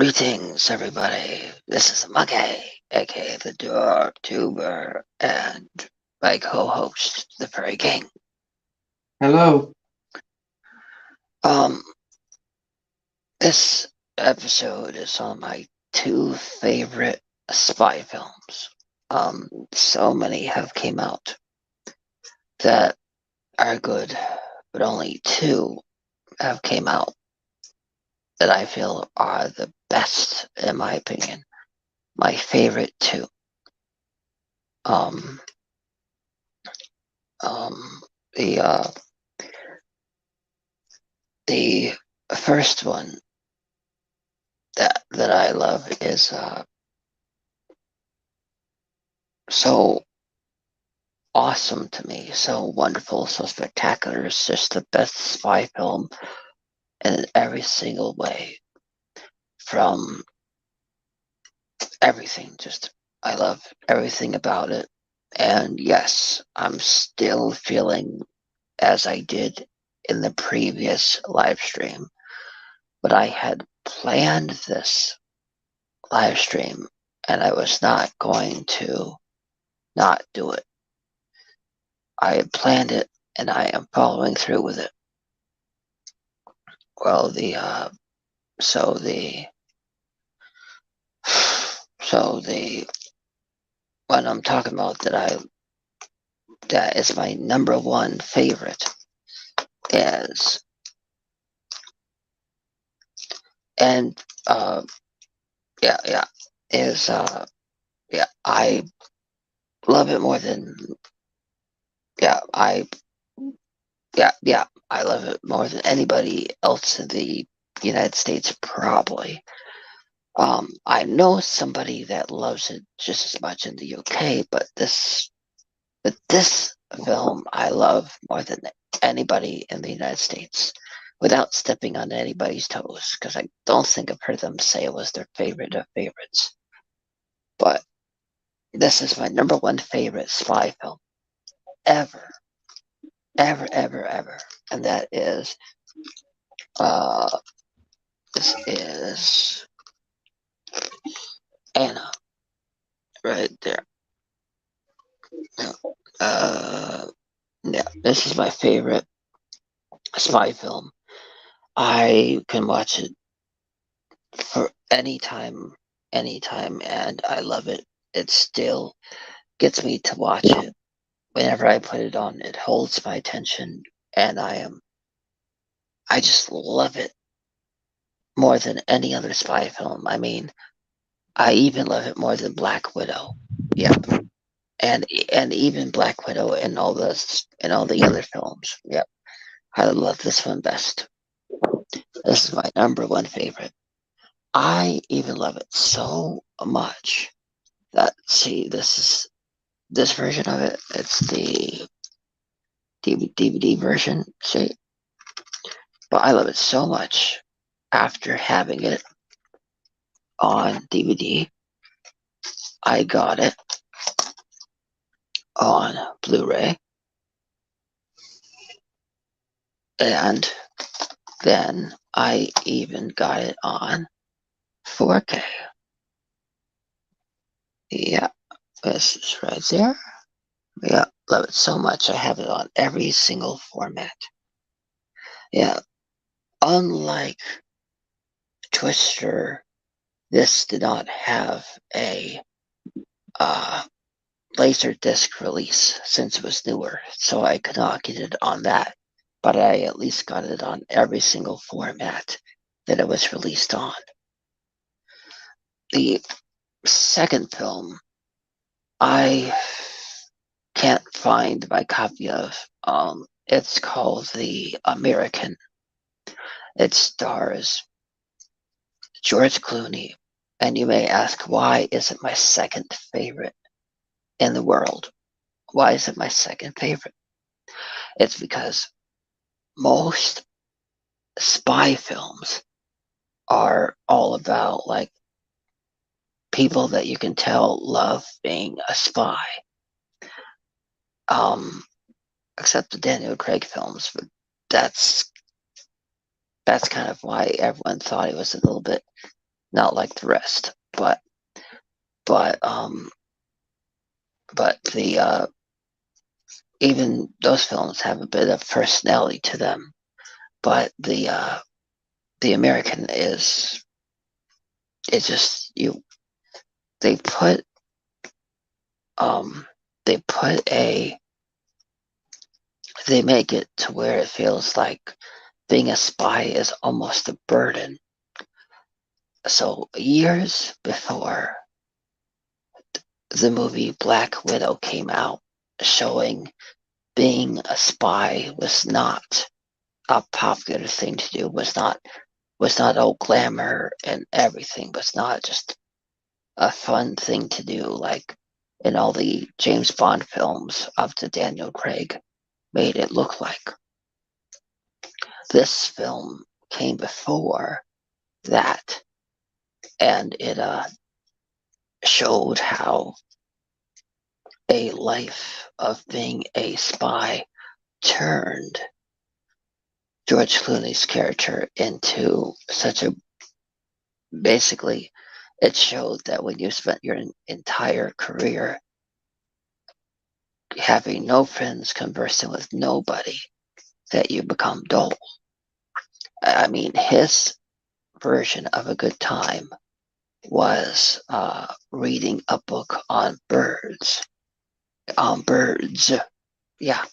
Greetings, everybody. This is Monkey, aka the Dark Tuber, and my co-host, the Furry King. Hello. Um, this episode is on my two favorite spy films. So many have came out that are good, but only two have came out that I feel are the best, in my opinion. My favorite two. Um, um, the The first one that I love is so awesome to me, so wonderful, so spectacular. It's just the best spy film in every single way. From everything, just I love everything about it. And yes, I'm still feeling as I did in the previous live stream, but I had planned this live stream and I was not going to not do it. I had planned it and I am following through with it. Well, so the so the one I'm talking about that is my number one favorite is and yeah is yeah I love it more than yeah I love it more than anybody else in the United States probably. I know somebody that loves it just as much in the UK, but this film I love more than anybody in the United States, without stepping on anybody's toes, because I don't think I've heard them say it was their favorite of favorites. But this is my number one favorite spy film ever, ever, and that is uh, this is Anna right there. Uh, yeah, this is my favorite spy film. I can watch it for anytime, and I love it. It still gets me to watch it. Whenever I put it on, it holds my attention, and I just love it more than any other spy film. I mean, I even love it more than Black Widow. Yep. And even Black Widow and all the other films. Yep. I love this one best. This is my number one favorite. I even love it so much that see this version of it. It's the DVD version. See, but I love it so much. After having it on DVD, I got it on Blu-ray, and then I even got it on 4K. Yeah, this is right there. Yeah, love it so much. I have it on every single format. Yeah, unlike Twister, this did not have a uh, laser disc release since it was newer, so I could not get it on that. But I at least got it on every single format that it was released on. The second film, I can't find my copy of. It's called The American. It stars George Clooney, and you may ask, why is it my second favorite in the world? Why is it my second favorite? It's because most spy films are all about like people that you can tell love being a spy. Um, except the Daniel Craig films, but that's that's kind of why everyone thought he was a little bit not like the rest, but the even those films have a bit of personality to them. But the American is it's just you they put um they put a they make it to where it feels like being a spy is almost a burden. So years before the movie Black Widow came out, showing being a spy was not a popular thing to do, was not all glamour and everything, was not just a fun thing to do like in all the James Bond films up to Daniel Craig made it look like. This film came before that, and it showed how a life of being a spy turned George Clooney's character into such a basically it showed that when you spent your entire career having no friends, conversing with nobody, that you become dull. I mean, his version of a good time was reading a book on birds. On birds, yeah,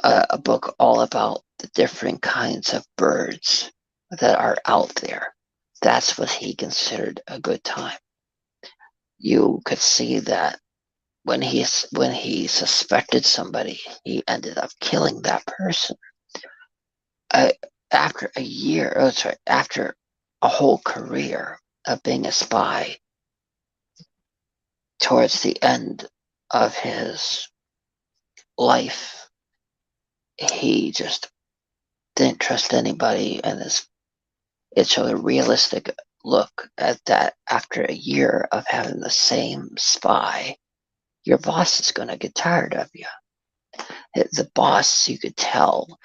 a book all about the different kinds of birds that are out there. That's what he considered a good time. You could see that when he suspected somebody, he ended up killing that person. Uh, After a year, after a whole career of being a spy, towards the end of his life, he just didn't trust anybody, and it showed a realistic look at that. After a year of having the same spy, your boss is going to get tired of you. The boss, you could tell,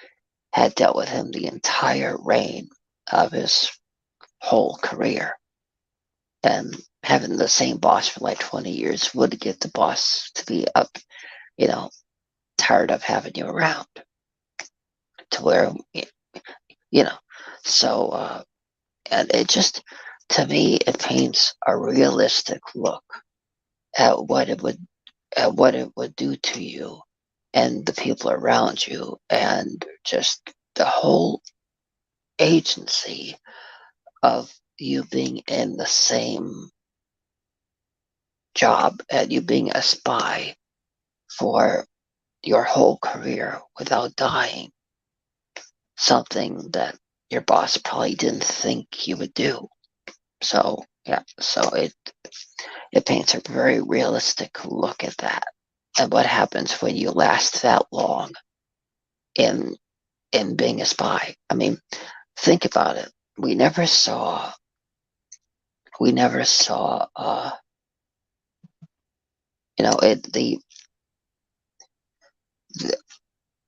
had dealt with him the entire reign of his whole career. And having the same boss for like 20 years would get the boss to be you know, tired of having you around to where, you know, so, and it just, to me, it paints a realistic look at what it would do to you and the people around you, and just the whole agency of you being in the same job and you being a spy for your whole career without dying, something that your boss probably didn't think you would do. So yeah, so it paints a very realistic look at that and what happens when you last that long in being a spy. I mean, think about it. We never saw the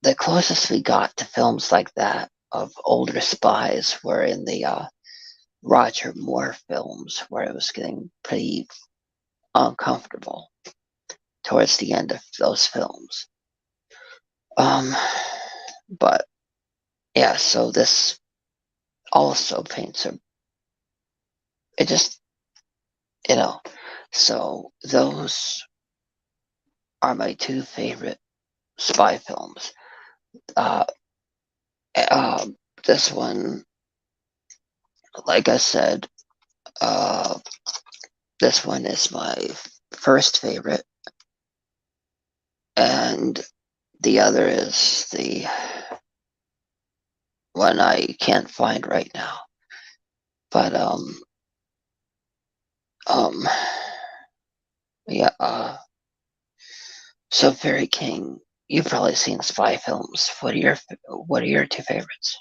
the closest we got to films like that of older spies were in the Roger Moore films, where it was getting pretty uncomfortable towards the end of those films. Um, but yeah, so this also paints a it just you know so those are my two favorite spy films. Uh, uh, this one, like I said, uh, this one is my first favorite, and the other is the one I can't find right now. But um, yeah. So Fairy King, you've probably seen spy films. What are your two favorites?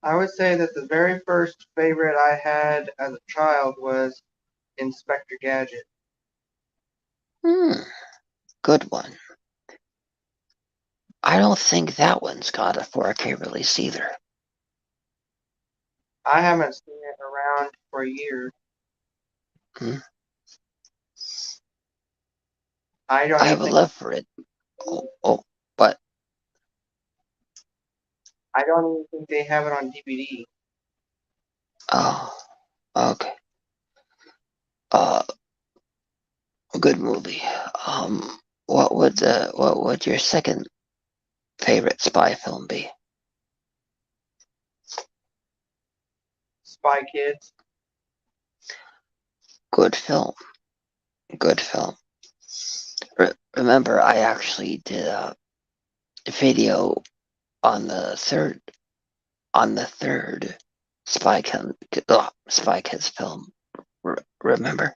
I would say that the very first favorite I had as a child was Inspector Gadget. Hmm, good one. I don't think that one's got a 4K release either. I haven't seen it around for years. Hmm. I don't I even have a think love for it. But I don't even think they have it on DVD. oh, okay. Uh, good movie. What would your second favorite spy film be? Spy Kids. Good film. Good film. Remember, I actually did a video on the third Spy Kids film. Remember?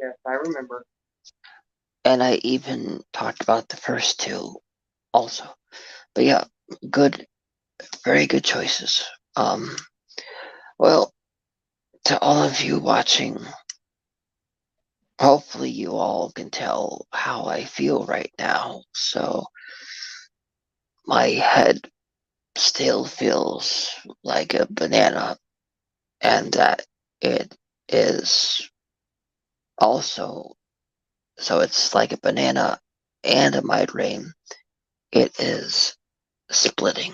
Yes, I remember. And I even talked about the first two also. But yeah, good, very good choices. Well, to all of you watching, hopefully you all can tell how I feel right now. So my head still feels like a banana, and that it is also, so it's like a banana and a migraine. It is splitting.